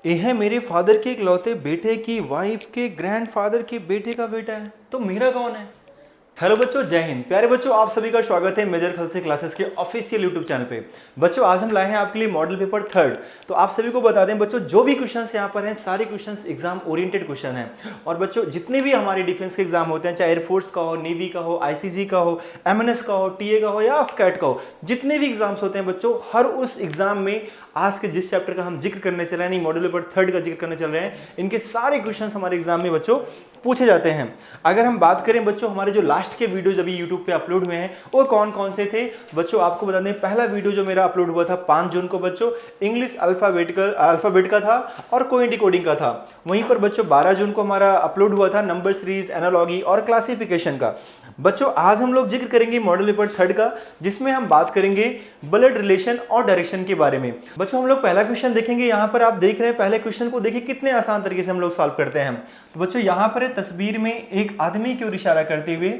ये है मेरे फादर के इकलौते बेटे की वाइफ के ग्रैंडफादर के बेटे का बेटा है, तो मेरा कौन है? हेलो बच्चों, जय हिंद। प्यारे बच्चों, आप सभी का स्वागत है मेजर खलसे क्लासेस के ऑफिशियल यूट्यूब चैनल पे। बच्चों, आज हम लाए हैं आपके लिए मॉडल पेपर थर्ड। तो आप सभी को बता दें बच्चों, जो भी क्वेश्चंस यहाँ पर हैं सारे क्वेश्चंस एग्जाम ओरिएंटेड क्वेश्चन हैं। और बच्चों, जितने भी हमारे डिफेंस के एग्जाम होते हैं, चाहे एयरफोर्स का हो, नेवी का हो, आईसीजी का हो, एमएनएस का हो, टीए का हो या कैट का हो, जितने भी एग्जाम्स होते हैं बच्चों, हर उस एग्जाम में आज के जिस चैप्टर का हम जिक्र करने चल रहे हैं, नहीं मॉडल पेपर थर्ड का जिक्र करने चल रहे हैं, इनके सारे क्वेश्चंस हमारे एग्जाम में बच्चों पूछे जाते हैं। अगर हम बात करें बच्चों, हमारे जो लास्ट के वीडियोज अभी यूट्यूब पे अपलोड हुए हैं वो कौन कौन से थे बच्चों, आपको बता दें। पहला वीडियो जो मेरा अपलोड हुआ था 5 जून को बच्चों, इंग्लिश अल्फाबेट का था और कोई डिकोडिंग का था। वहीं पर बच्चों 12 जून को हमारा अपलोड हुआ था नंबर सीरीज, एनालॉगी और क्लासिफिकेशन का। बच्चों, आज हम लोग जिक्र करेंगे मॉडल पेपर थर्ड का, जिसमें हम बात करेंगे ब्लड रिलेशन और डायरेक्शन के बारे में। बच्चों, हम लोग पहला क्वेश्चन देखेंगे। यहाँ पर आप देख रहे हैं पहले क्वेश्चन को, देखिए कितने आसान तरीके से हम लोग सॉल्व करते हैं। तो बच्चों, यहाँ पर तस्वीर में एक आदमी की ओर इशारा करते हुए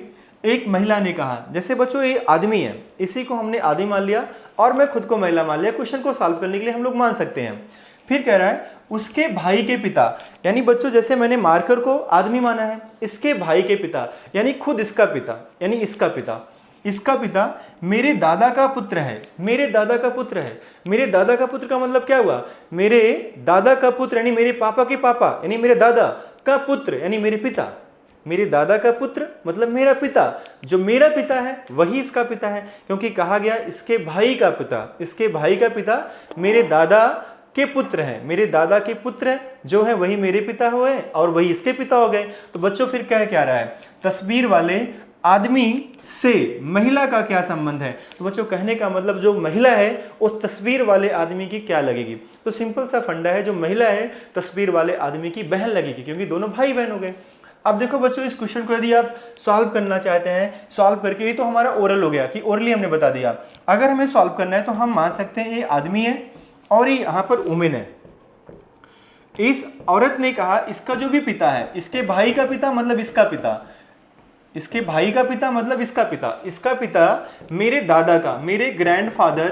एक महिला ने कहा, जैसे बच्चों ये आदमी है, इसी को हमने आदमी मान लिया और मैं खुद को महिला मान लिया। क्वेश्चन को सॉल्व करने के लिए हम लोग मान सकते हैं। फिर कह रहा है उसके भाई के पिता, यानी बच्चों जैसे मैंने मार्कर को आदमी माना है, इसके भाई के पिता यानी खुद इसका पिता, यानी इसका पिता, इसका पिता मेरे दादा का पुत्र है। मेरे दादा का पुत्र है, मेरे दादा का पुत्र का मतलब क्या हुआ? मेरे दादा का पुत्र यानी मेरे पापा के पापा, यानी मेरे दादा का पुत्र यानी मेरे पिता। मेरे दादा का पुत्र मतलब मेरा पिता, जो मेरा पिता है वही इसका पिता है, क्योंकि कहा गया इसके भाई का पिता। इसके भाई का पिता मेरे दादा के पुत्र हैं, मेरे दादा के पुत्र जो है वही मेरे पिता हुए और वही इसके पिता हो गए। तो बच्चों फिर क्या रहा है, तस्वीर वाले आदमी से महिला का क्या संबंध है? तो बच्चों कहने का मतलब जो महिला है वो तस्वीर वाले आदमी की क्या लगेगी? तो सिंपल सा फंडा है, जो महिला है तस्वीर वाले आदमी की बहन लगेगी, क्योंकि दोनों भाई बहन हो गए। अब देखो बच्चों, इस क्वेश्चन को यदि आप सॉल्व करना चाहते हैं, सॉल्व करके, ये तो हमारा ओरल हो गया कि ओरली हमने बता दिया। अगर हमें सॉल्व करना है तो हम मान सकते हैं ये आदमी है और ये यहाँ पर वुमेन है। इस औरत ने कहा इसका जो भी पिता है, इसके भाई का पिता मतलब इसका पिता, इसके भाई का पिता मतलब इसका पिता, इसका पिता मेरे दादा का, मेरे ग्रैंडफादर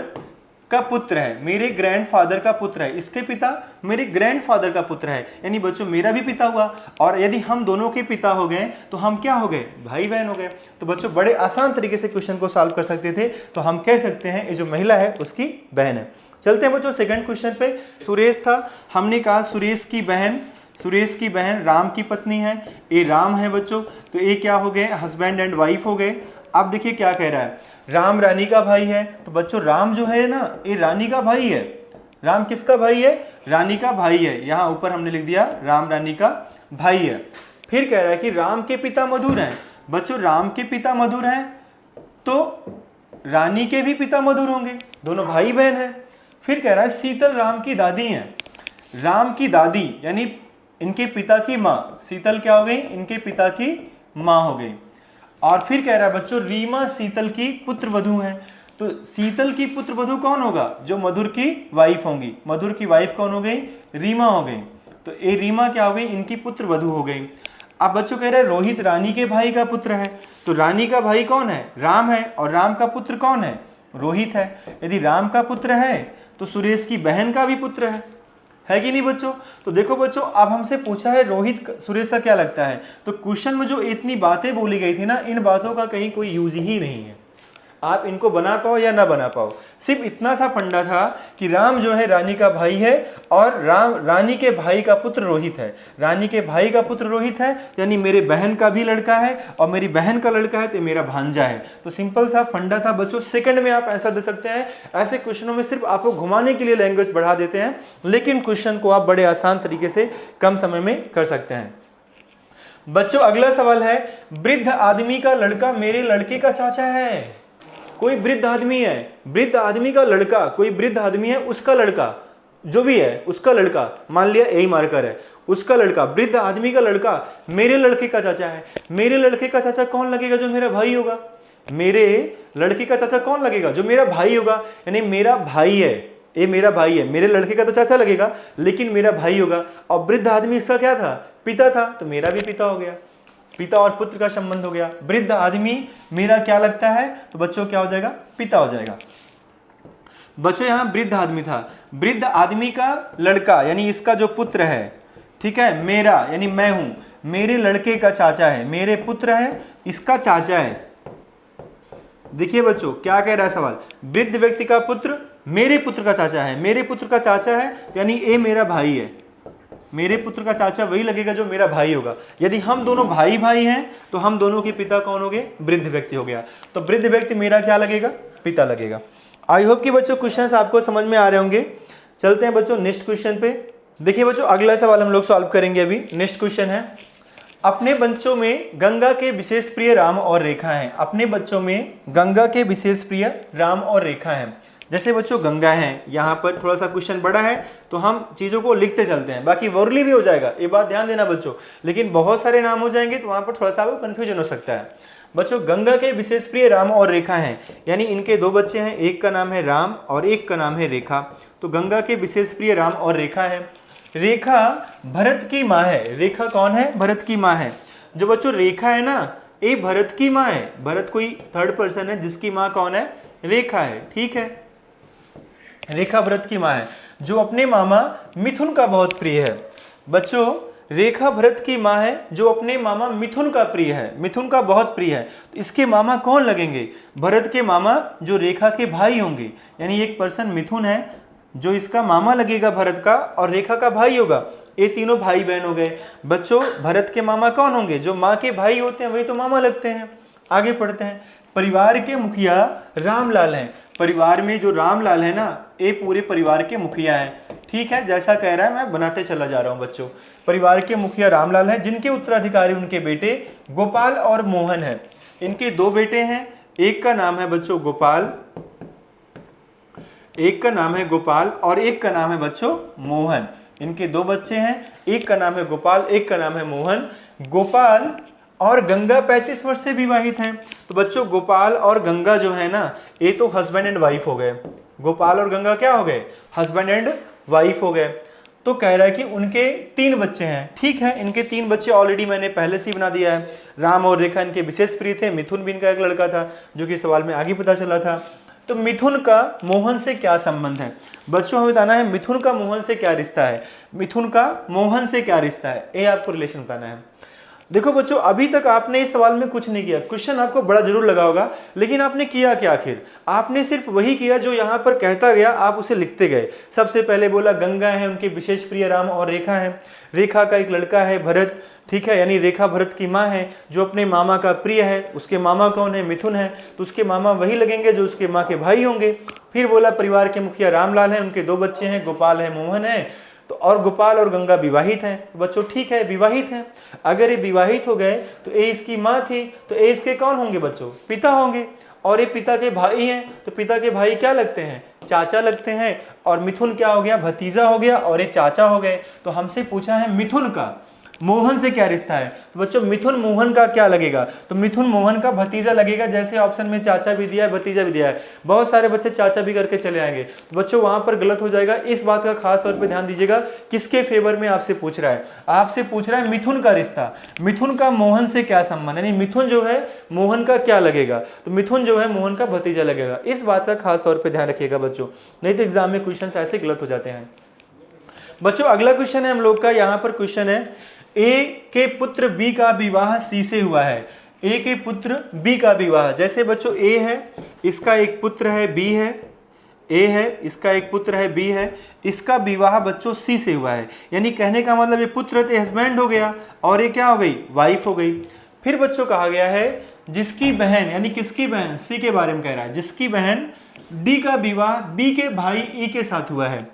का पुत्र है, मेरे ग्रैंडफादर का पुत्र है, इसके पिता मेरे ग्रैंडफादर का पुत्र है, यानी बच्चों मेरा भी पिता हुआ। और यदि हम दोनों के पिता हो गए तो हम क्या हो गए? भाई बहन हो गए। तो बच्चों बड़े आसान तरीके से क्वेश्चन को सॉल्व कर सकते थे। तो हम कह सकते हैं ये जो महिला है उसकी बहन है। चलते हैं बच्चों सेकंड क्वेश्चन पे। सुरेश था, हमने कहा सुरेश की बहन राम की पत्नी है, ये राम है बच्चों, तो ये क्या हो गए? हस्बैंड एंड वाइफ हो गए। अब देखिए क्या कह रहा है, राम रानी का भाई है। तो बच्चों राम जो है ना, ये रानी का भाई है। राम किसका भाई है? रानी का भाई है। यहाँ ऊपर हमने लिख दिया राम रानी का भाई है। फिर कह रहा है कि राम के पिता मधुर हैं। बच्चों राम के पिता मधुर हैं तो रानी के भी पिता मधुर होंगे, दोनों भाई बहन हैं। फिर कह रहा है शीतल राम की दादी हैं। राम की दादी यानी इनके पिता की माँ, शीतल क्या हो गई? इनके पिता की माँ हो गई। और फिर कह रहा है बच्चों रीमा शीतल की पुत्रवधू है। तो शीतल की पुत्रवधू कौन होगा? जो मधुर की वाइफ होंगी। मधुर की वाइफ कौन हो गई? रीमा हो गई। तो ये रीमा क्या हो गई? इनकी पुत्रवधू हो गई। अब बच्चों कह रहे हैं रोहित रानी के भाई का पुत्र है। तो रानी का भाई कौन है? राम है। और राम का पुत्र कौन है? रोहित है। यदि राम का पुत्र है तो सुरेश की बहन का भी पुत्र है कि नहीं बच्चों? तो देखो बच्चों, अब हमसे पूछा है रोहित सुरेश का क्या लगता है, तो क्वेश्चन में जो इतनी बातें बोली गई थी ना, इन बातों का कहीं कोई यूज ही नहीं है। आप इनको बना पाओ या ना बना पाओ, सिर्फ इतना सा फंडा था कि राम जो है रानी का भाई है और रानी के भाई का पुत्र रोहित है। रानी के भाई का पुत्र रोहित है, यानी मेरे बहन का भी लड़का है और मेरी बहन का लड़का है तो मेरा भांजा है। तो सिंपल सा फंडा था बच्चों। सेकंड में आप आंसर दे सकते हैं। ऐसे क्वेश्चनों में सिर्फ आपको घुमाने के लिए लैंग्वेज बढ़ा देते हैं, लेकिन क्वेश्चन को आप बड़े आसान तरीके से कम समय में कर सकते हैं। बच्चों अगला सवाल है, वृद्ध आदमी का लड़का मेरे लड़के का चाचा है। कोई वृद्ध आदमी है, वृद्ध आदमी का लड़का, कोई वृद्ध आदमी है, उसका लड़का जो भी है उसका लड़का, मान लिया यही मार्कर है, उसका लड़का, वृद्ध आदमी का लड़का मेरे लड़के का चाचा है। मेरे लड़के का चाचा कौन लगेगा? जो मेरा भाई होगा। मेरे लड़के का चाचा कौन लगेगा? जो मेरा भाई होगा, यानी मेरा भाई है, ये मेरा भाई है। मेरे लड़के का तो चाचा लगेगा लेकिन मेरा भाई होगा। और वृद्ध आदमी इसका क्या था? पिता था, तो मेरा भी पिता हो गया। पिता और पुत्र का संबंध हो गया। वृद्ध आदमी मेरा क्या लगता है? तो बच्चों क्या हो जाएगा? पिता हो जाएगा। बच्चों यहाँ वृद्ध आदमी था, वृद्ध आदमी का लड़का यानी इसका जो पुत्र है, ठीक है, मेरा यानी मैं हूं, मेरे लड़के का चाचा है, मेरे पुत्र है, इसका चाचा है। देखिए बच्चों क्या कह रहा है सवाल, वृद्ध व्यक्ति का पुत्र मेरे पुत्र का चाचा है, मेरे पुत्र का चाचा है यानी ये मेरा भाई है, मेरे पुत्र का चाचा वही लगेगा जो मेरा भाई होगा। यदि हम दोनों भाई भाई हैं तो हम दोनों के पिता कौन हो गए, वृद्ध व्यक्ति हो गया। तो वृद्ध व्यक्ति मेरा क्या लगेगा, पिता लगेगा। आई होप कि बच्चों क्वेश्चंस आपको समझ में आ रहे होंगे। चलते हैं बच्चों नेक्स्ट क्वेश्चन पे। देखिए बच्चों अगला सवाल हम लोग सॉल्व करेंगे। अभी नेक्स्ट क्वेश्चन है, अपने बच्चों में गंगा के विशेष प्रिय राम और रेखा हैं। अपने बच्चों में गंगा के विशेष प्रिय राम और रेखा हैं। जैसे बच्चों गंगा है, यहाँ पर थोड़ा सा क्वेश्चन बड़ा है तो हम चीज़ों को लिखते चलते हैं, बाकी वर्ली भी हो जाएगा, ये बात ध्यान देना बच्चों। लेकिन बहुत सारे नाम हो जाएंगे तो वहाँ पर थोड़ा सा कंफ्यूजन हो सकता है। बच्चों गंगा के विशेष प्रिय राम और रेखा हैं, यानी इनके दो बच्चे हैं, एक का नाम है राम और एक का नाम है रेखा। तो गंगा के विशेष प्रिय राम और रेखा है। रेखा भरत की माँ है। रेखा कौन है, भरत की माँ है। जो बच्चों रेखा है ना, ये भरत की माँ है। भरत कोई थर्ड पर्सन है जिसकी माँ कौन है, रेखा है, ठीक है। रेखा भरत की माँ है जो अपने मामा मिथुन का बहुत प्रिय है। बच्चों रेखा भरत की माँ है जो अपने मामा मिथुन का प्रिय है, मिथुन का बहुत प्रिय है। तो इसके मामा कौन लगेंगे, भरत के मामा जो रेखा के भाई होंगे, यानी एक पर्सन मिथुन है जो इसका मामा लगेगा भरत का और रेखा का भाई होगा। ये तीनों भाई बहन हो गए। बच्चों भरत के मामा कौन होंगे, जो माँ के भाई होते हैं वही तो मामा लगते हैं। आगे पढ़ते हैं। परिवार के मुखिया रामलाल हैं। परिवार में जो रामलाल है ना, ये पूरे परिवार के मुखिया हैं, ठीक है। जैसा कह रहा है मैं बनाते चला जा रहा हूँ बच्चों। परिवार के मुखिया रामलाल हैं जिनके उत्तराधिकारी उनके बेटे गोपाल और मोहन हैं। इनके दो बेटे हैं, एक का नाम है बच्चों गोपाल, एक का नाम है गोपाल और एक का नाम है बच्चों मोहन। इनके दो बच्चे हैं, एक का नाम है गोपाल, एक का नाम है मोहन। गोपाल और गंगा 35 वर्ष से विवाहित हैं। तो बच्चों गोपाल और गंगा जो है ना, ये तो हस्बैंड एंड वाइफ हो गए। गोपाल और गंगा क्या हो गए, हस्बैंड एंड वाइफ हो गए। तो कह रहा है कि उनके 3 बच्चे हैं, ठीक है। इनके 3 बच्चे ऑलरेडी मैंने पहले से ही बना दिया है। राम और रेखा इनके विशेष प्रिय थे। मिथुन भी इनका एक लड़का था जो कि सवाल में आगे पता चला था। तो मिथुन का मोहन से क्या संबंध है बच्चों, हमें बताना है मिथुन का मोहन से क्या रिश्ता है, मिथुन का मोहन से क्या रिश्ता है, ये आपको रिलेशन बताना है। देखो बच्चों अभी तक आपने इस सवाल में कुछ नहीं किया। क्वेश्चन आपको बड़ा जरूर लगा होगा, लेकिन आपने किया क्या आखिर, आपने सिर्फ वही किया जो यहाँ पर कहता गया, आप उसे लिखते गए। सबसे पहले बोला गंगा है, उनके विशेष प्रिय राम और रेखा है। रेखा का एक लड़का है भरत, ठीक है, यानी रेखा भरत की माँ है जो अपने मामा का प्रिय है। उसके मामा कौन है, मिथुन है, तो उसके मामा वही लगेंगे जो उसके माँ के भाई होंगे। फिर बोला परिवार के मुखिया रामलाल हैं, उनके 2 बच्चे हैं, गोपाल है, मोहन है। तो और गोपाल और गंगा विवाहित हैं। तो बच्चों ठीक है, विवाहित हैं। अगर ये विवाहित हो गए तो ये इसकी माँ थी, तो ये इसके कौन होंगे बच्चों, पिता होंगे। और ये पिता के भाई हैं, तो पिता के भाई क्या लगते हैं, चाचा लगते हैं। और मिथुन क्या हो गया, भतीजा हो गया, और ये चाचा हो गए। तो हमसे पूछा है मिथुन का मोहन से क्या रिश्ता है। तो बच्चों मिथुन मोहन का क्या लगेगा, तो मिथुन मोहन का भतीजा लगेगा। जैसे ऑप्शन में चाचा भी दिया है, भतीजा भी दिया है। बहुत सारे बच्चे चाचा भी करके चले आएंगे, तो बच्चों वहां पर गलत हो जाएगा। इस बात का खास तौर पे ध्यान दीजिएगा, किसके फेवर में आपसे पूछ रहा है, आपसे पूछ रहा है मिथुन का रिश्ता, मिथुन का मोहन से क्या संबंध, यानी मिथुन जो है मोहन का क्या लगेगा, तो मिथुन जो है मोहन का भतीजा लगेगा। इस बात का खास तौर पर ध्यान रखिएगा बच्चों, नहीं तो एग्जाम में क्वेश्चन ऐसे गलत हो जाते हैं। बच्चों अगला क्वेश्चन है हम लोग का, यहाँ पर क्वेश्चन है ए के पुत्र बी का विवाह सी से हुआ है। ए के पुत्र बी का विवाह, जैसे बच्चों ए है, इसका एक पुत्र है बी है, ए है, इसका एक पुत्र है बी है, इसका विवाह बच्चों सी से हुआ है। यानी कहने का मतलब ये पुत्र थे हस्बैंड हो गया और ये क्या हो गई, वाइफ हो गई। फिर बच्चों कहा गया है जिसकी बहन, यानी किसकी बहन, सी के बारे में कह रहा है, जिसकी बहन डी का विवाह बी के भाई ई के साथ हुआ है।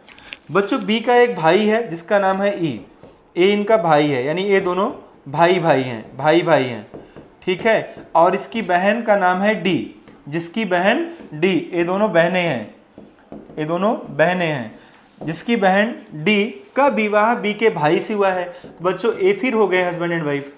बच्चों बी का एक भाई है जिसका नाम है ई, ए इनका भाई है, यानी ये दोनों भाई भाई हैं, भाई भाई हैं, ठीक है। और इसकी बहन का नाम है डी, जिसकी बहन डी, ये दोनों बहनें हैं, ये दोनों बहनें हैं। जिसकी बहन डी का विवाह बी के भाई से हुआ है। बच्चों ए फिर हो गए हस्बैंड एंड वाइफ।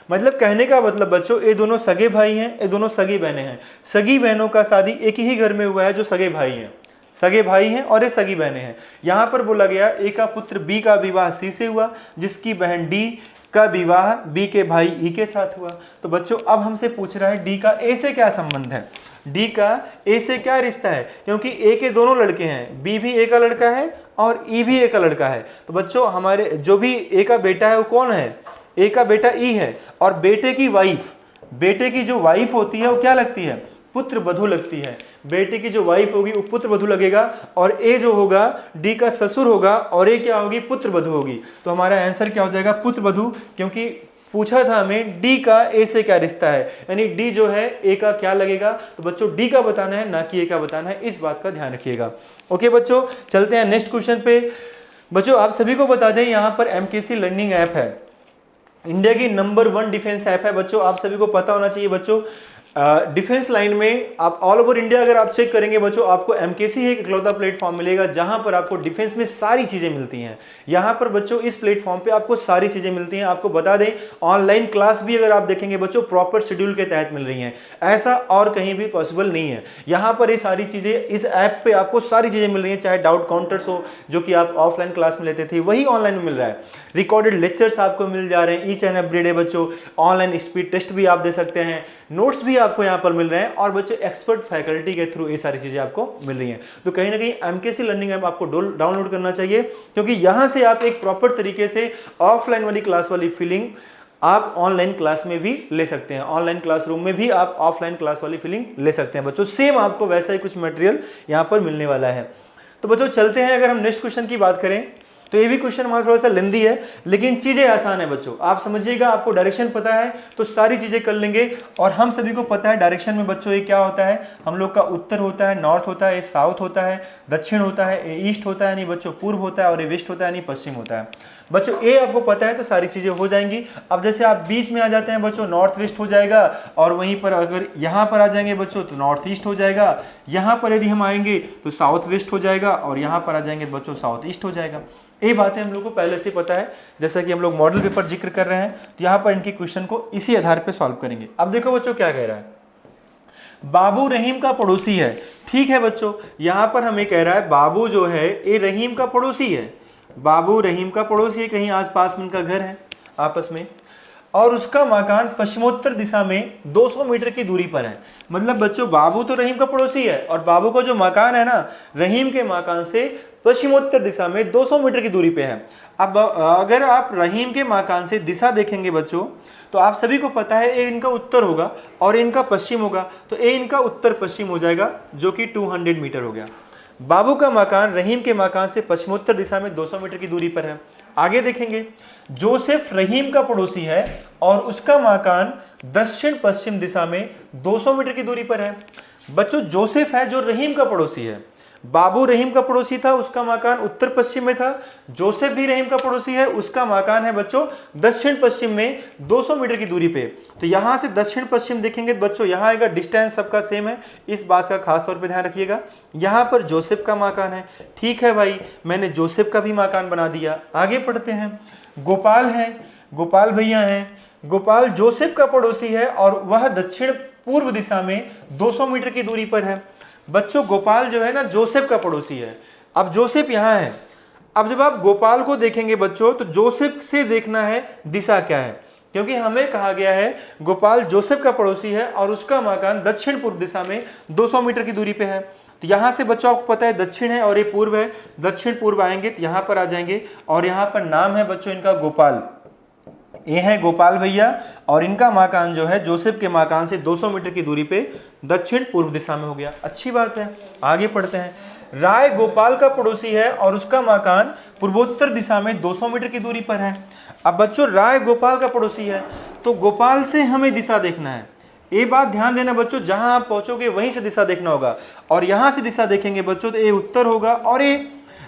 मतलब कहने का मतलब बच्चों ये दोनों सगे भाई हैं, ये दोनों सगी बहनें हैं। सगी बहनों का शादी एक ही घर में हुआ है जो सगे भाई हैं, सगे भाई हैं और ये सगी बहनें हैं। यहाँ पर बोला गया ए का पुत्र बी का विवाह सी से हुआ, जिसकी बहन डी का विवाह बी के भाई ई के साथ हुआ। तो बच्चों अब हमसे पूछ रहा है डी का ए से क्या संबंध है। डी का ए से क्या रिश्ता है, क्योंकि ए के दोनों लड़के हैं, बी भी ए का लड़का है और ई भी ए का लड़का है। तो बच्चों हमारे जो भी ए का बेटा है वो कौन है, ए का बेटा ई है, और बेटे की वाइफ, बेटे की जो वाइफ होती है वो क्या लगती है, पुत्र वधू लगती है। बेटे की जो वाइफ होगी वो पुत्र वधू लगेगा, और ए जो होगा डी का ससुर होगा, और ए क्या होगी, पुत्र वधू होगी। तो हमारा आंसर क्या हो जाएगा, पुत्र वधू, क्योंकि पूछा था हमें डी का ए से क्या रिश्ता है, यानी डी जो है ए का क्या लगेगा। तो बच्चों डी का बताना है, ना कि ए का बताना है, इस बात का ध्यान रखिएगा। ओके बच्चों, चलते हैं नेक्स्ट क्वेश्चन पे। बच्चों आप सभी को बता दें, यहाँ पर एमकेसी लर्निंग ऐप है, इंडिया की नंबर 1 डिफेंस ऐप है। बच्चों आप सभी को पता होना चाहिए बच्चों, डिफेंस लाइन में आप ऑल ओवर इंडिया अगर आप चेक करेंगे बच्चों, आपको एमकेसी एक इकलौता प्लेटफॉर्म मिलेगा जहां पर आपको डिफेंस में सारी चीजें मिलती हैं। यहां पर बच्चों इस प्लेटफॉर्म पे आपको सारी चीजें मिलती हैं। आपको बता दें, ऑनलाइन क्लास भी अगर आप देखेंगे बच्चों प्रॉपर शेड्यूल के तहत मिल रही हैं, ऐसा और कहीं भी पॉसिबल नहीं है। यहां पर ये सारी चीजें, इस ऐप पे आपको सारी चीजें मिल रही हैं, चाहे डाउट काउंटर्स हो जो कि आप ऑफलाइन क्लास में लेते थे वही ऑनलाइन में मिल रहा है, रिकॉर्डेड लेक्चर्स आपको मिल जा रहे हैं ईच एंड एवरी डे बच्चों, ऑनलाइन स्पीड टेस्ट भी आप दे सकते हैं, नोट्स भी आपको यहाँ पर मिल रहे हैं, और बच्चों एक्सपर्ट फैकल्टी के थ्रू ये सारी चीजें आपको मिल रही हैं। तो कहीं ना कहीं एमकेसी लर्निंग ऐप आपको डाउनलोड करना चाहिए, क्योंकि यहां से आप एक प्रॉपर तरीके से ऑफलाइन वाली क्लास वाली फीलिंग आप ऑनलाइन क्लास में भी ले सकते हैं, ऑनलाइन क्लासरूम में भी आप ऑफलाइन क्लास वाली फीलिंग ले सकते हैं बच्चों। सेम आपको वैसा ही कुछ मटेरियल यहां पर मिलने वाला है। तो बच्चों चलते हैं, अगर हम नेक्स्ट क्वेश्चन की बात करें तो ये भी क्वेश्चन हमारा थोड़ा सा लेंदी है, लेकिन चीजें आसान है बच्चों। आप समझिएगा, आपको डायरेक्शन पता है तो सारी चीजें कर लेंगे। और हम सभी को पता है डायरेक्शन में बच्चों ये क्या होता है, हम लोग का उत्तर होता है, नॉर्थ होता है, ये साउथ होता है, दक्षिण होता है, ये ईस्ट होता है यानी बच्चों पूर्व होता है, और ये वेस्ट होता है यानी पश्चिम होता है। बच्चों ये आपको पता है तो सारी चीजें हो जाएंगी। अब जैसे आप बीच में आ जाते हैं बच्चों, नॉर्थ वेस्ट हो जाएगा, और वहीं पर अगर यहाँ पर आ जाएंगे बच्चों तो नॉर्थ ईस्ट हो जाएगा, यहाँ पर यदि हम आएंगे तो साउथ वेस्ट हो जाएगा, और यहाँ पर आ जाएंगे बच्चों साउथ ईस्ट हो जाएगा। ये बातें हम लोग को पहले से पता है, जैसा कि हम लोग मॉडल पेपर जिक्र कर रहे हैं, तो यहाँ पर इनके क्वेश्चन को इसी आधार पर सॉल्व करेंगे। अब देखो बच्चों क्या कह रहा है, बाबू रहीम का पड़ोसी है। ठीक है बच्चों, यहाँ पर हमें कह रहा है बाबू जो है ये रहीम का पड़ोसी है, बाबू रहीम का पड़ोसी है, कहीं आसपास में इनका घर है आपस में, और उसका मकान पश्चिमोत्तर दिशा में 200 मीटर की दूरी पर है। मतलब बच्चों बाबू तो रहीम का पड़ोसी है, और बाबू का जो मकान है ना, रहीम के मकान से पश्चिमोत्तर दिशा में 200 मीटर की दूरी पे है। अब अगर आप रहीम के मकान से दिशा देखेंगे बच्चों, तो आप सभी को पता है ये इनका उत्तर होगा और इनका पश्चिम होगा, तो ये इनका उत्तर पश्चिम हो जाएगा, जो कि 200 मीटर हो गया। बाबू का मकान रहीम के मकान से पश्चिमोत्तर दिशा में 200 मीटर की दूरी पर है। आगे देखेंगे, जोसेफ रहीम का पड़ोसी है और उसका मकान दक्षिण पश्चिम दिशा में 200 मीटर की दूरी पर है। बच्चों जोसेफ है जो रहीम का पड़ोसी है, बाबू रहीम का पड़ोसी था, उसका मकान उत्तर पश्चिम में था। जोसेफ भी रहीम का पड़ोसी है, उसका मकान है बच्चों दक्षिण पश्चिम में 200 मीटर की दूरी पे। तो यहां से दक्षिण पश्चिम देखेंगे बच्चों, यहां आएगा, डिस्टेंस सबका सेम है, इस बात का खास तौर पे ध्यान रखिएगा। यहां पर जोसेफ का मकान है। ठीक है भाई, मैंने जोसेफ का भी मकान बना दिया। आगे पढ़ते हैं, गोपाल है, गोपाल भैया हैं, गोपाल जोसेफ का पड़ोसी है और वह दक्षिण पूर्व दिशा में 200 मीटर की दूरी पर है। बच्चों गोपाल जो है ना जोसेफ का पड़ोसी है। अब जोसेफ यहाँ है, अब जब आप गोपाल को देखेंगे बच्चों तो जोसेफ से देखना है दिशा क्या है, क्योंकि हमें कहा गया है गोपाल जोसेफ का पड़ोसी है और उसका मकान दक्षिण पूर्व दिशा में 200 मीटर की दूरी पे है। तो यहाँ से बच्चों आपको पता है दक्षिण है और ये पूर्व है, दक्षिण पूर्व आएंगे तो यहाँ पर आ जाएंगे, और यहाँ पर नाम है बच्चों इनका गोपाल, ये है गोपाल भैया, और इनका मकान जो है जोसेफ के मकान से 200 मीटर की दूरी पे दक्षिण पूर्व दिशा में हो गया। अच्छी बात है, आगे पढ़ते हैं। राय गोपाल का पड़ोसी है और उसका मकान पूर्वोत्तर दिशा में 200 मीटर की दूरी पर है। अब बच्चों राय गोपाल का पड़ोसी है तो गोपाल से हमें दिशा देखना है। ये बात ध्यान देना बच्चों, जहां आप पहुंचोगे वहीं से दिशा देखना होगा, और यहां से दिशा देखेंगे बच्चों तो ये उत्तर होगा और ये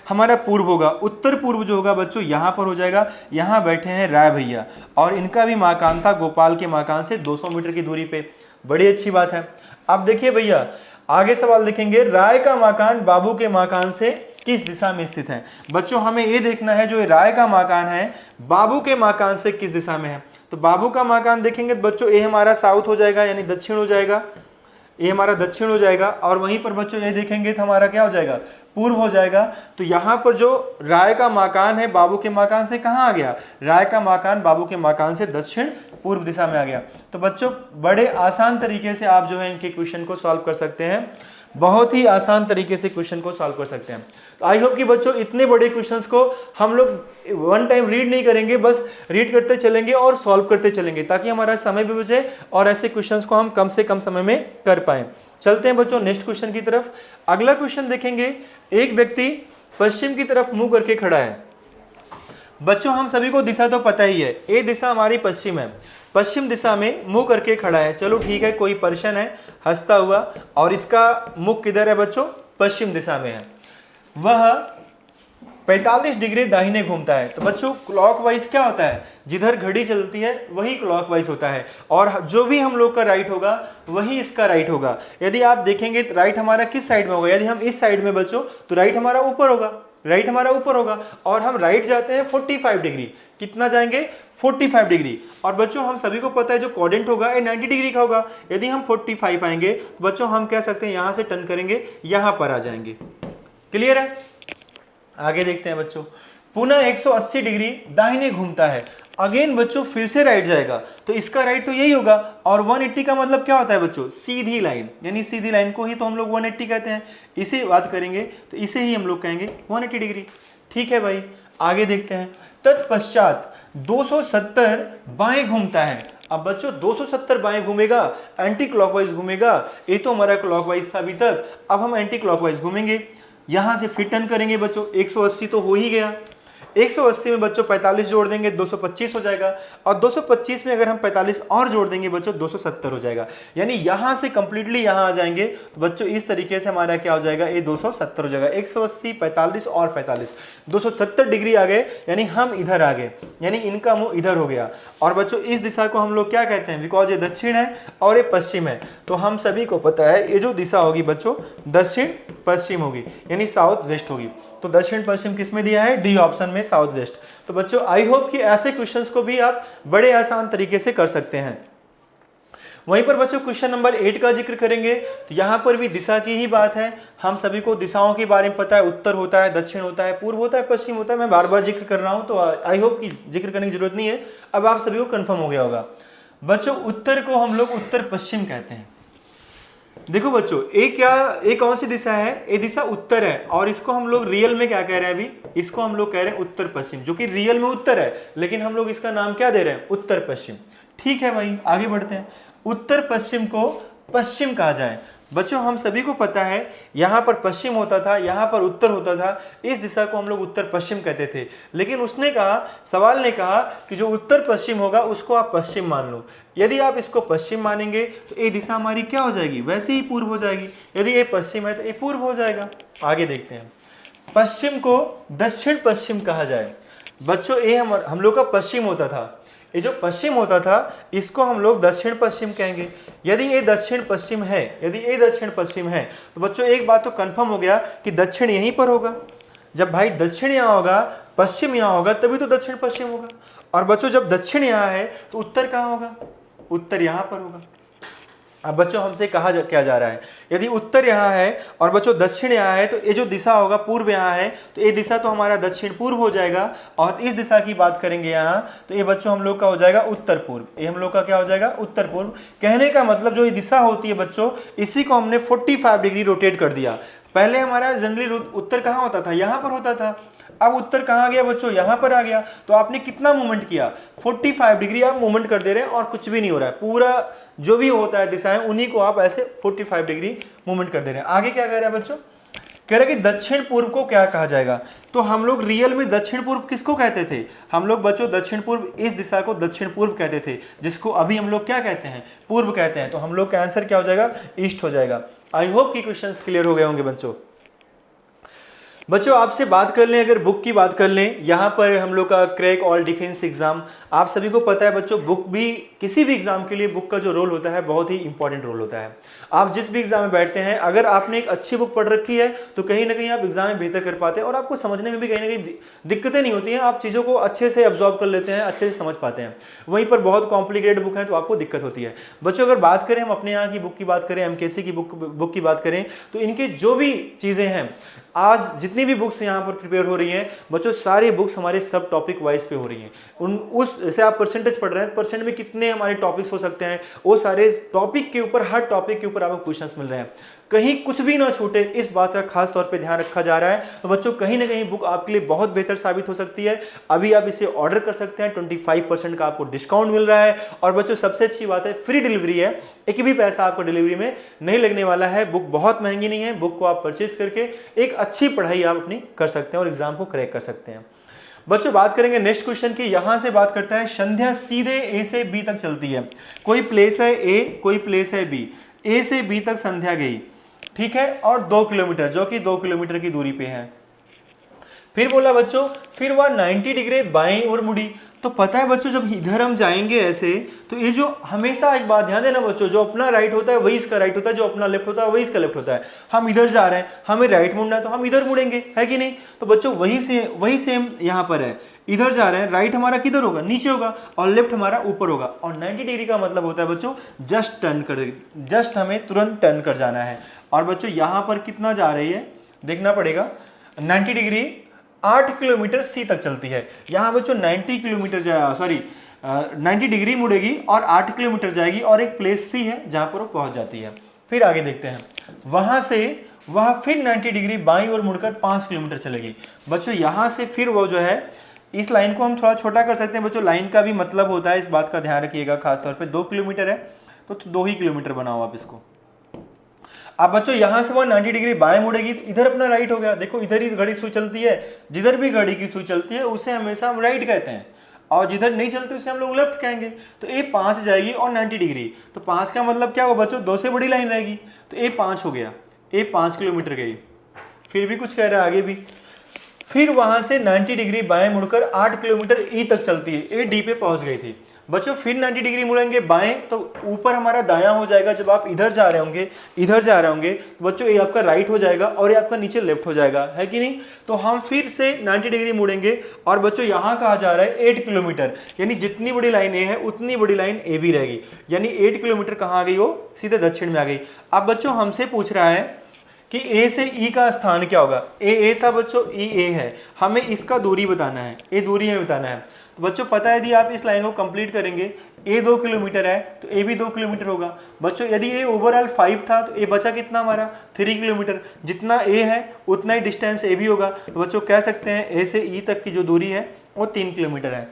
हमारा पूर्व होगा। उत्तर पूर्व जो होगा बच्चों यहाँ पर हो जाएगा। यहाँ बैठे हैं राय भैया और इनका भी मकान था गोपाल के मकान से 200 मीटर की दूरी पे। बड़ी अच्छी बात है। अब देखिए भैया आगे सवाल देखेंगे, राय का मकान बाबू के मकान से किस दिशा में स्थित है। बच्चों हमें ये देखना है जो राय का मकान है बाबू के मकान से किस दिशा में है। तो बाबू का मकान देखेंगे बच्चों, ये हमारा साउथ हो जाएगा यानी दक्षिण हो जाएगा, ये हमारा दक्षिण हो जाएगा, और वहीं पर बच्चों ये देखेंगे तो हमारा क्या हो जाएगा, पूर्व हो जाएगा। तो यहाँ पर जो राय का मकान है बाबू के मकान से कहाँ आ गया, राय का मकान बाबू के मकान से दक्षिण पूर्व दिशा में आ गया। तो बच्चों बड़े आसान तरीके से आप जो है इनके क्वेश्चन को सॉल्व कर सकते हैं, बहुत ही आसान तरीके से क्वेश्चन को सॉल्व कर सकते हैं। तो आई होप कि बच्चों इतने बड़े क्वेश्चंस को हम लोग वन टाइम रीड नहीं करेंगे, बस रीड करते चलेंगे और सॉल्व करते चलेंगे, ताकि हमारा समय भी बचे और ऐसे क्वेश्चंस को हम कम से कम समय में कर पाए। चलते हैं बच्चों नेक्स्ट क्वेश्चन की तरफ। अगला क्वेश्चन देखेंगे, एक व्यक्ति पश्चिम की तरफ मुंह करके खड़ा है। बच्चों हम सभी को दिशा तो पता ही है, ये दिशा हमारी पश्चिम है, पश्चिम दिशा में मुंह करके खड़ा है। चलो ठीक है, कोई पर्सन है हंसता हुआ, और इसका मुख किधर है बच्चों, पश्चिम दिशा में है। वह 45 डिग्री दाहिने घूमता है। तो बच्चों क्लॉकवाइज क्या होता है, जिधर घड़ी चलती है वही क्लॉकवाइज होता है, और जो भी हम लोग का राइट होगा वही इसका राइट होगा। यदि आप देखेंगे तो राइट हमारा किस साइड में होगा, यदि हम इस साइड में बच्चों तो राइट हमारा ऊपर होगा, राइट हमारा ऊपर होगा, और हम राइट जाते हैं 45 डिग्री, कितना जाएंगे 45 डिग्री। और बच्चों हम सभी को पता है जो क्वाड्रेंट होगा ये 90 डिग्री का होगा। यदि हम 45 आएंगे तो बच्चों हम कह सकते हैं यहां से टर्न करेंगे, यहां पर आ जाएंगे। क्लियर है, आगे देखते हैं बच्चों। पुनः 180 डिग्री दाहिने घूमता है। अगेन बच्चों फिर से राइट जाएगा, तो इसका राइट तो यही होगा, और 180 का मतलब क्या होता है बच्चों, सीधी लाइन, यानी सीधी लाइन को ही तो हम लोग 180 कहते हैं। इसे बात करेंगे तो इसे ही हम लोग कहेंगे 180 डिग्री। ठीक है भाई, आगे देखते हैं। तत्पश्चात 270 बाएं घूमता है। अब बच्चों 270 बाएं घूमेगा, एंटी क्लॉकवाइज घूमेगा, ये तो हमारा क्लॉकवाइज था अभी तक, अब हम एंटी क्लॉकवाइज घूमेंगे। यहां से फिर टर्न करेंगे बच्चों, 180 तो हो ही गया, 180 में बच्चों 45 जोड़ देंगे 225 हो जाएगा, और 225 में अगर हम 45 और जोड़ देंगे बच्चों 270 हो जाएगा। यानी यहां से कंप्लीटली यहां आ जाएंगे तो बच्चों इस तरीके से हमारा क्या हो जाएगा, ये 270 हो जाएगा। 180 45 और 45 270 डिग्री आ गए, यानी हम इधर आ गए, यानी इनका मुंह इधर हो गया। और बच्चों इस दिशा को हम लोग क्या कहते हैं, बिकॉज ये दक्षिण है और ये पश्चिम है, तो हम सभी को पता है ये जो दिशा होगी बच्चों दक्षिण पश्चिम होगी, यानी साउथ वेस्ट होगी। तो दक्षिण पश्चिम किस में दिया है, डी ऑप्शन में, साउथ वेस्ट। तो बच्चों आई होप कि ऐसे क्वेश्चंस को भी आप बड़े आसान तरीके से कर सकते हैं। वहीं पर बच्चों क्वेश्चन नंबर 8 का जिक्र करेंगे, तो यहाँ पर भी दिशा की ही बात है। हम सभी को दिशाओं के बारे में पता है, उत्तर होता है, दक्षिण होता है, पूर्व होता है, पश्चिम होता है। मैं बार बार जिक्र कर रहा हूँ, तो आई होप कि जिक्र करने की जरूरत नहीं है, अब आप सभी को कंफर्म हो गया होगा। बच्चों उत्तर को हम लोग उत्तर पश्चिम कहते हैं। देखो बच्चों ये कौन सी दिशा है, ये दिशा उत्तर है, और इसको हम लोग रियल में क्या कह रहे हैं, अभी इसको हम लोग कह रहे हैं उत्तर पश्चिम, जो कि रियल में उत्तर है, लेकिन हम लोग इसका नाम क्या दे रहे हैं, उत्तर पश्चिम। ठीक है भाई, आगे बढ़ते हैं। उत्तर पश्चिम को पश्चिम कहा जाए। बच्चों हम सभी को पता है यहाँ पर पश्चिम होता था, यहाँ पर उत्तर होता था, इस दिशा को हम लोग उत्तर पश्चिम कहते थे। लेकिन उसने कहा, सवाल ने कहा कि जो उत्तर पश्चिम होगा उसको आप पश्चिम मान लो। यदि आप इसको पश्चिम मानेंगे तो ये दिशा हमारी क्या हो जाएगी, वैसे ही पूर्व हो जाएगी। यदि ये पश्चिम है तो ये पूर्व हो जाएगा। आगे देखते हैं। पश्चिम को दक्षिण पश्चिम कहा जाए। बच्चों ये हम लोग का पश्चिम होता था, ये जो पश्चिम होता था इसको हम लोग दक्षिण पश्चिम कहेंगे। यदि ये दक्षिण पश्चिम है, यदि ये दक्षिण पश्चिम है, तो बच्चों एक बात तो कंफर्म हो गया कि दक्षिण यहीं पर होगा। जब भाई दक्षिण यहाँ होगा, पश्चिम यहाँ होगा, तभी तो दक्षिण पश्चिम होगा। और बच्चों जब दक्षिण यहाँ है तो उत्तर कहाँ होगा, उत्तर यहाँ पर होगा। अब बच्चों हमसे कहा क्या जा रहा है, यदि उत्तर यहाँ है और बच्चों दक्षिण यहाँ है, तो ये जो दिशा होगा पूर्व यहाँ है, तो ये दिशा तो हमारा दक्षिण पूर्व हो जाएगा। और इस दिशा की बात करेंगे यहाँ, तो ये बच्चों हम लोग का हो जाएगा उत्तर पूर्व। ये हम लोग का क्या हो जाएगा, उत्तर पूर्व। कहने का मतलब जो ये दिशा होती है बच्चों, इसी को हमने 45 डिग्री रोटेट कर दिया। पहले हमारा जनरली उत्तर कहाँ होता था, यहाँ पर होता था, अब उत्तर कहाँ गया बच्चों, यहाँ पर आ गया। तो आपने कितना मूवमेंट किया, 45 डिग्री आप मूवमेंट कर दे रहे हैं और कुछ भी नहीं हो रहा है। पूरा जो भी होता है दिशाएं, उन्हीं को आप ऐसे 45 डिग्री मूवमेंट कर दे रहे हैं। आगे क्या कह रहा है बच्चों, कह रहा है कि दक्षिण पूर्व को क्या कहा जाएगा। तो हम लोग रियल में दक्षिण पूर्व किसको कहते थे, हम लोग बच्चों दक्षिण पूर्व इस दिशा को दक्षिण पूर्व कहते थे, जिसको अभी हम लोग क्या कहते हैं, पूर्व कहते हैं। तो हम लोग का आंसर क्या हो जाएगा, ईस्ट हो जाएगा। आई होप कि क्वेश्चन क्लियर हो गए होंगे बच्चों। बच्चों आपसे बात कर लें, अगर बुक की बात कर लें, यहाँ पर हम लोग का क्रैक ऑल डिफेंस एग्जाम, आप सभी को पता है बच्चों, बुक भी किसी भी एग्जाम के लिए बुक का जो रोल होता है बहुत ही इंपॉर्टेंट रोल होता है। आप जिस भी एग्जाम में बैठते हैं, अगर आपने एक अच्छी बुक पढ़ रखी है तो कहीं ना कहीं आप एग्जाम में बेहतर कर पाते हैं और आपको समझने में भी कहीं ना कहीं दिक्कतें नहीं होती हैं, आप चीज़ों को अच्छे से ऑब्जॉर्व कर लेते हैं, अच्छे से समझ पाते हैं। वहीं पर बहुत कॉम्प्लिकेटेड बुक है तो आपको दिक्कत होती है। बच्चों अगर बात करें, हम अपने यहाँ की बुक की बात करें, MKC की बुक की बात करें, तो इनके जो भी चीज़ें हैं, आज जितनी भी बुक्स यहाँ पर प्रिपेयर हो रही हैं बच्चों, सारी बुक्स हमारे सब टॉपिक वाइज पे हो रही हैं। जैसे आप परसेंटेज पढ़ रहे हैं, परसेंट में कितने हमारे टॉपिक्स हो सकते हैं, वो सारे टॉपिक के ऊपर, हर टॉपिक के ऊपर आपको क्वेश्चंस मिल रहे हैं, कहीं कुछ भी ना छूटे, इस बात का खास तौर पे ध्यान रखा जा रहा है। तो बच्चों कहीं ना कहीं बुक आपके लिए बहुत बेहतर साबित हो सकती है। अभी आप इसे ऑर्डर कर सकते हैं, 25% का आपको डिस्काउंट मिल रहा है। और बच्चों सबसे अच्छी बात है, फ्री डिलीवरी है, एक भी पैसा आपको डिलीवरी में नहीं लगने वाला है। बुक बहुत महंगी नहीं है, बुक को आप परचेज करके एक अच्छी पढ़ाई आप अपनी कर सकते हैं और एग्जाम को क्रैक कर सकते हैं। बच्चों बात करेंगे नेक्स्ट क्वेश्चन की। यहां से बात करता है, संध्या सीधे A से B तक चलती है। कोई प्लेस है A, कोई प्लेस है B, A से B तक संध्या गई, ठीक है, और 2 किलोमीटर, जो कि 2 किलोमीटर की दूरी पे है। फिर बोला बच्चों, फिर वह 90 डिग्री बाएं ओर मुड़ी। तो पता है बच्चों, जब इधर हम जाएंगे ऐसे, तो ये जो हमेशा एक बात ध्यान देना बच्चों, जो अपना राइट होता है वही इसका राइट होता है, जो अपना लेफ्ट होता है वही इसका लेफ्ट होता है। हम इधर जा रहे हैं, हमें राइट मुड़ना है तो हम इधर मुड़ेंगे, है कि नहीं। तो बच्चों वही सेम यहाँ पर है, इधर जा रहे हैं, राइट हमारा किधर होगा, नीचे होगा, और लेफ्ट हमारा ऊपर होगा। और 90 डिग्री का मतलब होता है बच्चों जस्ट टर्न कर, जस्ट हमें तुरंत टर्न कर जाना है। और बच्चों यहाँ पर कितना जा रही है देखना पड़ेगा, 90 डिग्री 8 किलोमीटर C तक चलती है। यहाँ बच्चों 90 किलोमीटर 90 डिग्री मुड़ेगी और 8 किलोमीटर जाएगी, और एक प्लेस C है जहाँ पर वो पहुँच जाती है। फिर आगे देखते हैं, वहाँ से वह फिर 90 डिग्री बाईं ओर मुड़कर 5 किलोमीटर चलेगी। बच्चों यहाँ से फिर वो जो है, इस लाइन को हम थोड़ा छोटा कर सकते हैं बच्चों, लाइन का भी मतलब होता है, इस बात का ध्यान रखिएगा खासतौर पे। 2 किलोमीटर है तो 2 ही किलोमीटर बनाओ आप इसको। अब बच्चों यहां से वो 90 डिग्री बाएं मुड़ेगी, तो इधर अपना राइट हो गया। देखो इधर ही घड़ी सुई चलती है, जिधर भी घड़ी की सुई चलती है उसे हमेशा हम राइट कहते हैं, और जिधर नहीं चलती उसे हम लोग लेफ्ट कहेंगे। तो ए 5 जाएगी और 90 डिग्री, तो 5 का मतलब क्या होगा बच्चों, 2 से बड़ी लाइन रहेगी, तो ए 5 हो गया, ए 5 किलोमीटर गई। फिर भी कुछ कह रहा है आगे भी। फिर वहां से 90 डिग्री बाएं मुड़कर 8 किलोमीटर ई तक चलती है, ए डी पे पहुंच गई थी। बच्चों फिर 90 डिग्री मुड़ेंगे बाएं, तो ऊपर हमारा दायां हो जाएगा। जब आप इधर जा रहे होंगे, इधर जा रहे होंगे, तो बच्चों ये आपका राइट हो जाएगा और ये आपका नीचे लेफ्ट हो जाएगा, है कि नहीं। तो हम फिर से 90 डिग्री मुड़ेंगे, और बच्चों यहाँ कहा जा रहा है 8 किलोमीटर, यानी जितनी बड़ी लाइन ए है उतनी बड़ी लाइन ए भी रहेगी, यानी 8 किलोमीटर कहाँ आ गई, वो सीधे दक्षिण में आ गई। अब बच्चों हमसे पूछ रहा है कि ए से ई का स्थान क्या होगा। ए था बच्चों, ई ए है, हमें इसका दूरी बताना है, ए दूरी हमें बताना है। तो बच्चों पता है, यदि आप इस लाइन को कंप्लीट करेंगे, ए 2 किलोमीटर है तो ए भी 2 किलोमीटर होगा। बच्चों यदि ए ओवरऑल 5 था तो ए बचा कितना हमारा, 3 किलोमीटर। जितना ए है उतना ही डिस्टेंस ए भी होगा। तो बच्चों कह सकते हैं ए से ई तक की जो दूरी है वो 3 किलोमीटर है।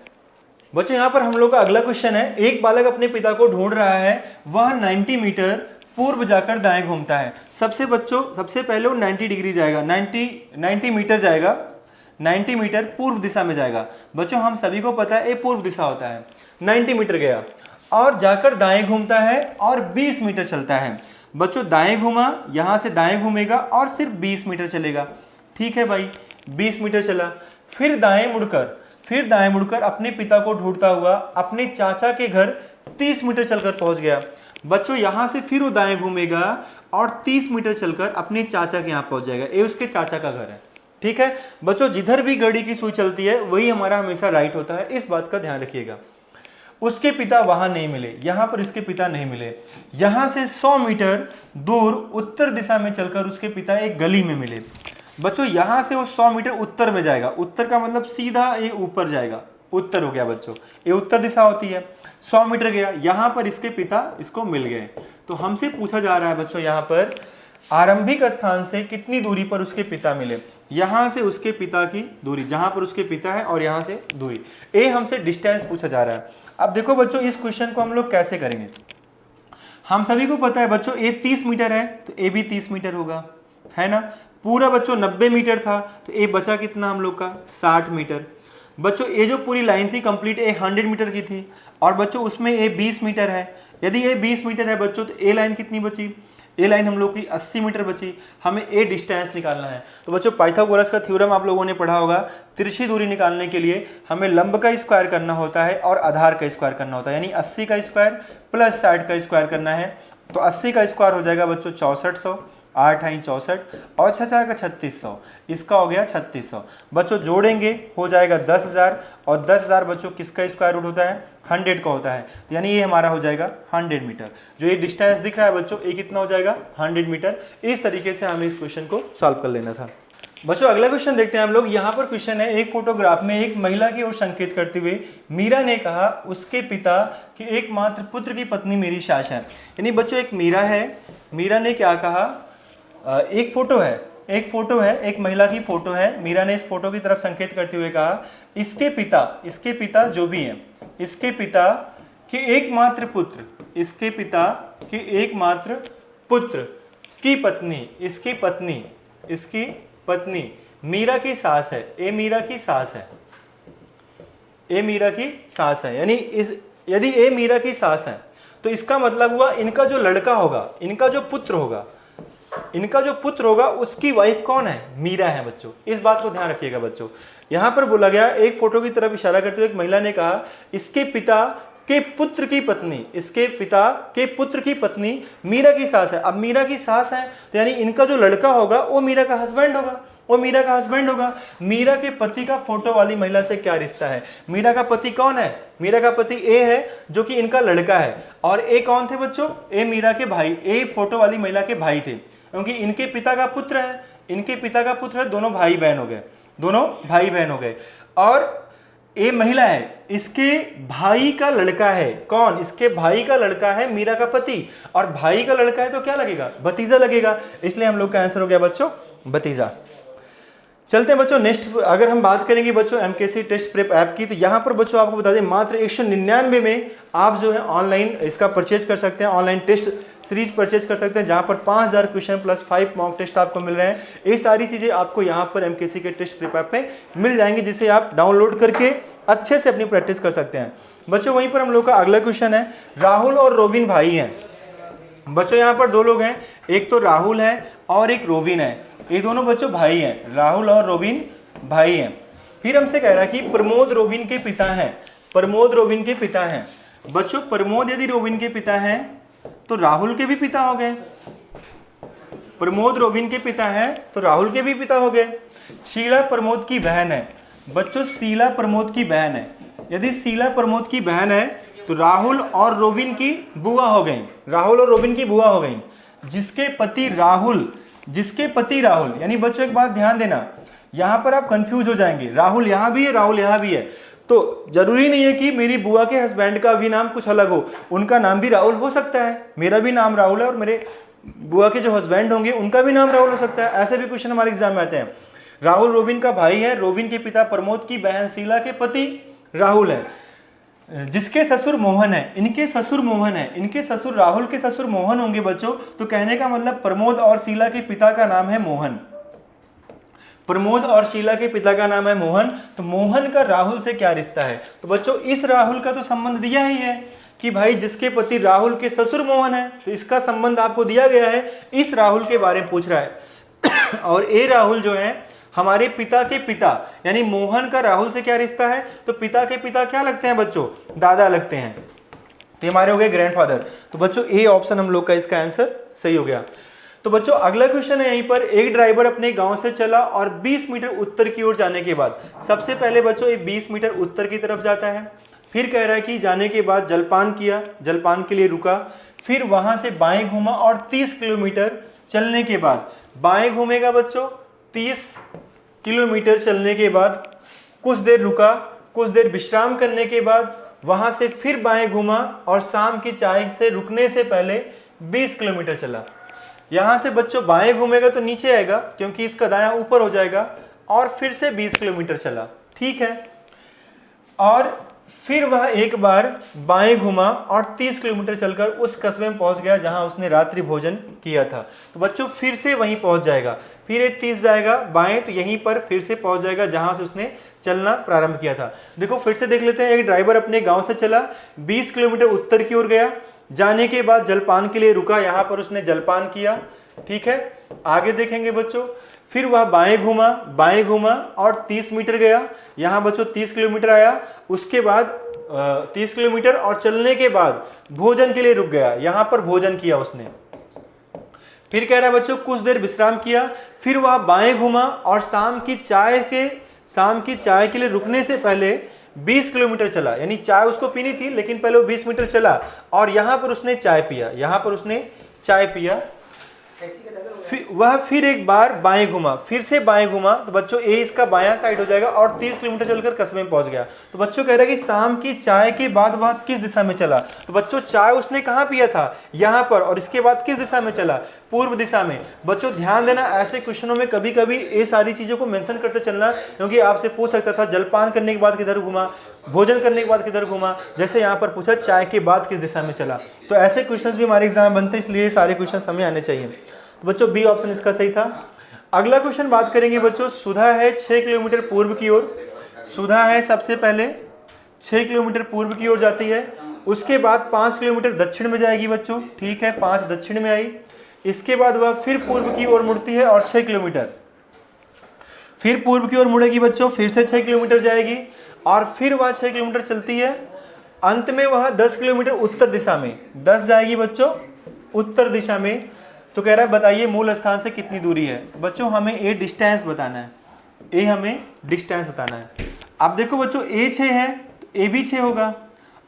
बच्चों यहाँ पर हम लोग का अगला क्वेश्चन है, एक बालक अपने पिता को ढूंढ रहा है, वह 90 मीटर पूर्व जाकर दाएं घूमता है। सबसे पहले वो 90 डिग्री जाएगा, 90 मीटर जाएगा, 90 मीटर पूर्व दिशा में जाएगा। बच्चों हम सभी को पता है ये पूर्व दिशा होता है। 90 मीटर गया और जाकर दाएं घूमता है और 20 मीटर चलता है। बच्चों दाएं घूमा, यहां से दाएं घूमेगा और सिर्फ 20 मीटर चलेगा, ठीक है भाई, 20 मीटर चला। फिर दाएं मुड़कर अपने पिता को ढूंढता हुआ अपने चाचा के घर 30 मीटर चलकर पहुंच गया। बच्चों यहां से फिर वो दाएं घूमेगा और 30 मीटर चलकर अपने चाचा के यहां पहुंच जाएगा, ये उसके चाचा का घर है, ठीक है। बच्चों जिधर भी घड़ी की सुई चलती है वही हमारा हमेशा राइट होता है, इस बात का ध्यान रखिएगा। उसके पिता वहां नहीं मिले, यहां पर इसके पिता नहीं मिले। यहां से 100 मीटर दूर उत्तर दिशा में चलकर उसके पिता एक गली में मिले। बच्चों यहां से वो 100 मीटर उत्तर में जाएगा, उत्तर का मतलब सीधा ये ऊपर जाएगा, उत्तर हो गया बच्चों, ये उत्तर दिशा होती है। 100 मीटर गया, यहां पर इसके पिता इसको मिल गए। तो हमसे पूछा जा रहा है बच्चों यहाँ पर आरंभिक स्थान से कितनी दूरी पर उसके पिता मिले। यहां से उसके पिता की दूरी, जहां पर उसके पिता है और यहां से दूरी, ए हमसे डिस्टेंस पूछा जा रहा है। अब देखो बच्चों इस क्वेश्चन को हम लोग कैसे करेंगे। हम सभी को पता है बच्चों ए 30 मीटर है तो ए भी 30 मीटर होगा, है ना। पूरा बच्चों 90 मीटर था तो ए बचा कितना हम लोग का, 60 मीटर। बच्चों ये जो पूरी लाइन थी कंप्लीट, ए 100 मीटर की थी, और बच्चों उसमें ए 20 मीटर है। यदि ए 20 मीटर है बच्चों तो ए लाइन कितनी बची, ए लाइन हम लोग की 80 मीटर बची, हमें ए डिस्टेंस निकालना है। तो बच्चों पाइथागोरस का थ्योरम आप लोगों ने पढ़ा होगा, तिरछी दूरी निकालने के लिए हमें लंब का स्क्वायर करना होता है और आधार का स्क्वायर करना होता है, यानी 80 का स्क्वायर प्लस 60 का स्क्वायर करना है। तो 80 का स्क्वायर हो जाएगा बच्चों 6400, 8 × 64 और 6 4 का 3600, इसका हो गया 3600। बच्चों जोड़ेंगे हो जाएगा 10,000 और 10,000 बच्चों किसका स्क्वायर रूट होता है, 100 का होता है, यानी ये हमारा हो जाएगा 100 मीटर। जो ये डिस्टेंस दिख रहा है बच्चों ये कितना हो जाएगा 100 मीटर। इस तरीके से हमें इस क्वेश्चन को सॉल्व कर लेना था। बच्चों अगला क्वेश्चन देखते हैं हम लोग। यहाँ पर क्वेश्चन है, एक फोटोग्राफ में एक महिला की ओर संकेत करते हुए मीरा ने कहा उसके पिता के एकमात्र पुत्र की पत्नी मेरी सास है। यानी बच्चों एक मीरा है, मीरा ने क्या कहा, एक फोटो है, एक महिला की फोटो है, मीरा ने इस फोटो की तरफ संकेत करते हुए कहा इसके पिता जो भी हैं, इसके पिता के एकमात्र पुत्र, इसके पिता के एकमात्र पुत्र की पत्नी, इसकी पत्नी मीरा की सास है, ए मीरा की सास है, यानी यदि ए मीरा की सास है तो इसका मतलब हुआ इनका जो लड़का होगा, इनका जो पुत्र होगा उसकी वाइफ कौन है, मीरा है बच्चों। इस बात को ध्यान रखिएगा बच्चों। यहां पर बोला गया एक फोटो की तरफ इशारा करते हुए एक महिला ने कहा इसके पिता के पुत्र की पत्नी मीरा की सास है। अब मीरा की सास है तो यानी इनका जो लड़का होगा वो मीरा का हस्बैंड होगा, मीरा के पति का फोटो वाली महिला से क्या रिश्ता है, मीरा का पति कौन है, मीरा का पति ए है जो कि इनका लड़का है, और ए कौन थे बच्चों, ए मीरा के भाई, ए फोटो वाली महिला के भाई थे, क्योंकि इनके पिता का पुत्र है, दोनों भाई बहन हो गए। और ए महिला है, इसके भाई का लड़का है, कौन, इसके भाई का लड़का है मीरा का पति, और भाई का लड़का है तो क्या लगेगा, भतीजा लगेगा, इसलिए हम लोग का आंसर हो गया बच्चों भतीजा। चलते हैं बच्चों नेक्स्ट। अगर हम बात करेंगे बच्चों एमकेसी टेस्ट प्रेप ऐप की, तो यहाँ पर बच्चों आपको बता दें मात्र 199 में आप जो है ऑनलाइन इसका परचेज कर सकते हैं, ऑनलाइन टेस्ट सीरीज परचेज कर सकते हैं, जहाँ पर 5000 क्वेश्चन प्लस 5 मॉक टेस्ट आपको मिल रहे हैं। ये सारी चीज़ें आपको यहाँ पर एमकेसी के टेस्ट प्रेप ऐप पे मिल जाएंगी, जिसे आप डाउनलोड करके अच्छे से अपनी प्रैक्टिस कर सकते हैं बच्चों। वहीं पर हम लोग का अगला क्वेश्चन है, राहुल और रोबिन भाई हैं बच्चों। यहाँ पर दो लोग हैं, एक तो राहुल है और एक रोबिन है, ये दोनों बच्चों भाई हैं, राहुल और रोबिन भाई हैं। फिर हमसे कह रहा है कि प्रमोद रोबिन के पिता हैं, बच्चों प्रमोद यदि रोबिन के पिता हैं तो राहुल के भी पिता हो गए, प्रमोद रोबिन के पिता हैं तो राहुल के भी पिता हो गए। शीला प्रमोद की बहन है बच्चों, शीला प्रमोद की बहन है, यदि शीला प्रमोद की बहन है तो राहुल और रोबिन की बुआ हो गई, जिसके पति राहुल, यानी बच्चों एक बात ध्यान देना, यहां पर आप कंफ्यूज हो जाएंगे, राहुल यहां भी है, राहुल यहां भी है, तो जरूरी नहीं है कि मेरी बुआ के हस्बैंड का भी नाम कुछ अलग हो, उनका नाम भी राहुल हो सकता है, मेरा भी नाम राहुल है और मेरे बुआ के जो हस्बैंड होंगे उनका भी नाम राहुल हो सकता है। ऐसे भी क्वेश्चन हमारे एग्जाम में आते हैं। राहुल रोबिन का भाई है, रोबिन के पिता प्रमोद की बहन शीला के पति राहुल है, जिसके ससुर मोहन है, इनके ससुर राहुल के ससुर मोहन होंगे बच्चों। तो कहने का मतलब प्रमोद और शीला के पिता का नाम है मोहन, तो मोहन का राहुल से क्या रिश्ता है। तो बच्चों इस राहुल का तो संबंध दिया ही है कि भाई जिसके पति राहुल के ससुर मोहन है, तो इसका संबंध आपको दिया गया है, इस राहुल के बारे में पूछ रहा है। और ए राहुल जो है हमारे पिता के पिता, यानी मोहन का राहुल से क्या रिश्ता है, तो पिता के पिता क्या लगते हैं बच्चों, दादा लगते हैं, तो हमारे हो गए ग्रैंडफादर। तो बच्चों ए ऑप्शन हम लोग का इसका आंसर सही हो गया। तो बच्चों अगला क्वेश्चन है, यहीं पर एक ड्राइवर अपने गांव से चला और 20 मीटर उत्तर की ओर जाने के बाद, सबसे पहले बच्चों ये 20 मीटर उत्तर की तरफ जाता है, फिर कह रहा है कि जाने के बाद जलपान किया, जलपान के लिए रुका, फिर वहां से बाएं घूमा और 30 किलोमीटर चलने के बाद, बाएं घूमेगा बच्चों 30 किलोमीटर चलने के बाद कुछ देर रुका, कुछ देर विश्राम करने के बाद वहां से फिर बाएं घूमा और शाम की चाय से रुकने से पहले 20 किलोमीटर चला। यहां से बच्चों बाएं घूमेगा तो नीचे आएगा क्योंकि इसका दायां ऊपर हो जाएगा, और फिर से 20 किलोमीटर चला, ठीक है, और फिर वह एक बार बाएं घुमा और 30 किलोमीटर चलकर उस कस्बे में पहुंच गया जहां उसने रात्रि भोजन किया था। तो बच्चों फिर से वहीं पहुंच जाएगा, फिर ये 30 जाएगा बाएं, तो यहीं पर फिर से पहुंच जाएगा जहां से उसने चलना प्रारंभ किया था। देखो फिर से देख लेते हैं, एक ड्राइवर अपने गांव से चला, 20 किलोमीटर उत्तर की ओर गया, जाने के बाद जलपान के लिए रुका, यहाँ पर उसने जलपान किया, ठीक है। आगे देखेंगे बच्चों, फिर वह बाएं घूमा और 30 मीटर गया, यहाँ बच्चों 30 किलोमीटर आया। उसके बाद 30 किलोमीटर और चलने के बाद भोजन के लिए रुक गया, यहाँ पर भोजन किया उसने। फिर कह रहा है बच्चों कुछ देर विश्राम किया, फिर वह बाएं घूमा और शाम की चाय के लिए रुकने से पहले 20 किलोमीटर चला, यानी चाय उसको पीनी थी लेकिन पहले वो 20 मीटर चला और यहाँ पर उसने चाय पिया। वह फिर एक बार बाएं घुमा, फिर से बाएं घुमा, तो बच्चों ए इसका बायां साइड हो जाएगा और 30 किलोमीटर चलकर कस्बे में पहुंच गया। तो बच्चों कह रहा है कि शाम की चाय के बाद वह किस दिशा में चला। तो बच्चों चाय उसने कहाँ पिया था, यहाँ पर, और इसके बाद किस दिशा में चला, पूर्व दिशा में। बच्चों ध्यान देना, ऐसे क्वेश्चनों में कभी कभी ये सारी चीजों को मेंशन करते चलना, क्योंकि आपसे पूछ सकता था जलपान करने के बाद किधर घुमा, भोजन करने के बाद किधर घुमा, जैसे यहाँ पर पूछा चाय के बाद किस दिशा में चला। तो ऐसे क्वेश्चंस भी हमारे एग्जाम में बनते हैं, इसलिए सारे क्वेश्चन हमें आने चाहिए। तो बच्चों बी ऑप्शन इसका सही था। अगला क्वेश्चन बात करेंगे बच्चों, सुधा है 6 किलोमीटर पूर्व की ओर। सुधा है सबसे पहले 6 किलोमीटर पूर्व की ओर जाती है, उसके बाद 5 किलोमीटर दक्षिण में जाएगी बच्चों, ठीक है, 5 दक्षिण में आई। इसके बाद वह फिर पूर्व की ओर मुड़ती है और 6 किलोमीटर फिर पूर्व की ओर मुड़ेगी बच्चों, फिर से 6 किलोमीटर जाएगी और फिर वह 6 किलोमीटर चलती है। अंत में वह 10 किलोमीटर उत्तर दिशा में 10 जाएगी बच्चों उत्तर दिशा में। तो कह रहा है बताइए मूल स्थान से कितनी दूरी है। तो बच्चों हमें ए डिस्टेंस बताना है, अब देखो बच्चों ए 6 है तो ए भी 6 होगा,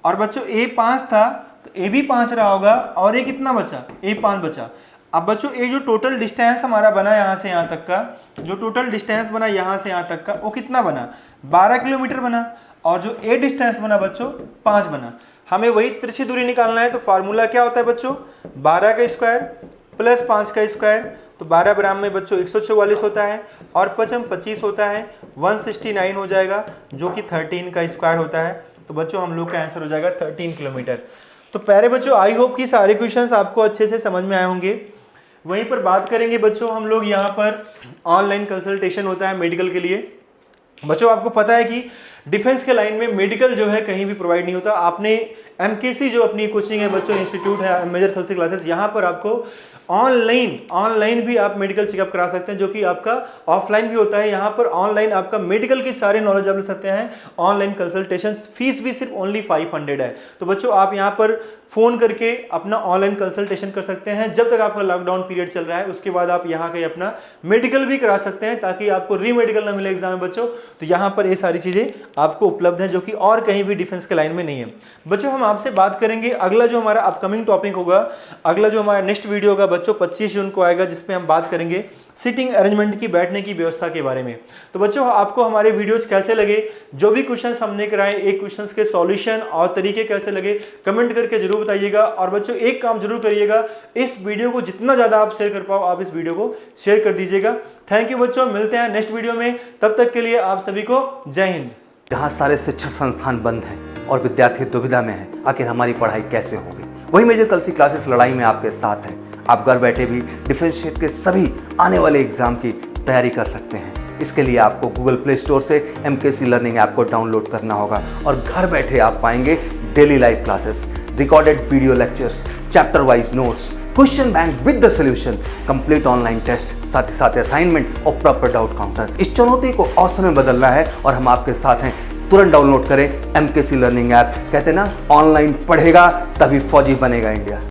और बच्चों ए 5 था तो ए भी 5 रहा होगा, और ए कितना बचा, ए 5 बचा। अब बच्चों ये जो टोटल डिस्टेंस हमारा बना यहाँ से यहाँ तक का, जो टोटल डिस्टेंस बना यहाँ से यहाँ तक का, वो कितना बना, 12 किलोमीटर बना, और जो ए डिस्टेंस बना बच्चों 5 बना। हमें वही तिरछी दूरी निकालना है, तो फार्मूला क्या होता है बच्चों, 12 का स्क्वायर प्लस 5 का स्क्वायर। तो 12 ग्राम में बच्चों 144 होता है और 5 25 होता है, 169 हो जाएगा, जो कि 13 का स्क्वायर होता है। तो बच्चों हम लोग का आंसर हो जाएगा 13 किलोमीटर। तो प्यारे बच्चों आई होप कि सारे क्वेश्चंस आपको अच्छे से समझ में आए होंगे। वहीं पर बात करेंगे बच्चों हम लोग यहाँ पर ऑनलाइन कंसल्टेशन होता है मेडिकल के लिए। बच्चों आपको पता है कि डिफेंस के लाइन में मेडिकल जो है कहीं भी प्रोवाइड नहीं होता। आपने एमकेसी जो अपनी कोचिंग है बच्चों, इंस्टीट्यूट है मेजर खलसे क्लासेस, यहाँ पर आपको ऑनलाइन भी आप मेडिकल चेकअप करा सकते हैं, जो कि आपका ऑफलाइन भी होता है। यहाँ पर ऑनलाइन आपका मेडिकल की सारे नॉलेज आप ले सकते हैं, ऑनलाइन कंसल्टेशन, फीस भी सिर्फ ओनली 500 है। तो बच्चों आप यहाँ पर फ़ोन करके अपना ऑनलाइन कंसल्टेशन कर सकते हैं जब तक आपका लॉकडाउन पीरियड चल रहा है। उसके बाद आप यहाँ के अपना मेडिकल भी करा सकते हैं ताकि आपको रीमेडिकल ना मिले एग्जाम में बच्चों। तो यहाँ पर ये सारी चीज़ें आपको उपलब्ध है, जो कि और कहीं भी डिफेंस के लाइन में नहीं है। बच्चों हम आपसे बात करेंगे अगला जो हमारा अपकमिंग टॉपिक होगा, अगला जो हमारा नेक्स्ट वीडियो होगा बच्चों 25 जून को आएगा, जिसपे हम बात करेंगे सिटिंग अरेंजमेंट की, बैठने की व्यवस्था के बारे में। तो बच्चों आपको हमारे वीडियोज कैसे लगे, जो भी क्वेश्चंस हमने कराए, एक क्वेश्चंस के सॉल्यूशन और तरीके कैसे लगे, कमेंट करके जरूर बताइएगा। और बच्चों एक काम जरूर करिएगा, इस वीडियो को जितना ज्यादा आप शेयर कर पाओ आप इस वीडियो को शेयर कर दीजिएगा। थैंक यू बच्चों, मिलते हैं नेक्स्ट वीडियो में, तब तक के लिए आप सभी को जय हिंद। जहाँ सारे शिक्षण संस्थान बंद हैं और विद्यार्थी दुविधा में हैं, आखिर हमारी पढ़ाई कैसे होगी, वही मेजर कलसी क्लासेस लड़ाई में आपके साथ है। आप घर बैठे भी डिफेंस क्षेत्र के सभी आने वाले एग्जाम की तैयारी कर सकते हैं। इसके लिए आपको गूगल प्ले स्टोर से एमकेसी लर्निंग ऐप को डाउनलोड करना होगा और घर बैठे आप पाएंगे daily live classes, recorded video lectures, chapter wise notes, question bank with the solution, complete online test, साथ ही साथ असाइनमेंट और प्रॉपर डाउट काउंटर। इस चुनौती को अवसर में बदलना है और हम आपके साथ हैं। तुरंत डाउनलोड करें एमकेसी लर्निंग ऐप। कहते ना, ऑनलाइन पढ़ेगा तभी फौजी बनेगा इंडिया।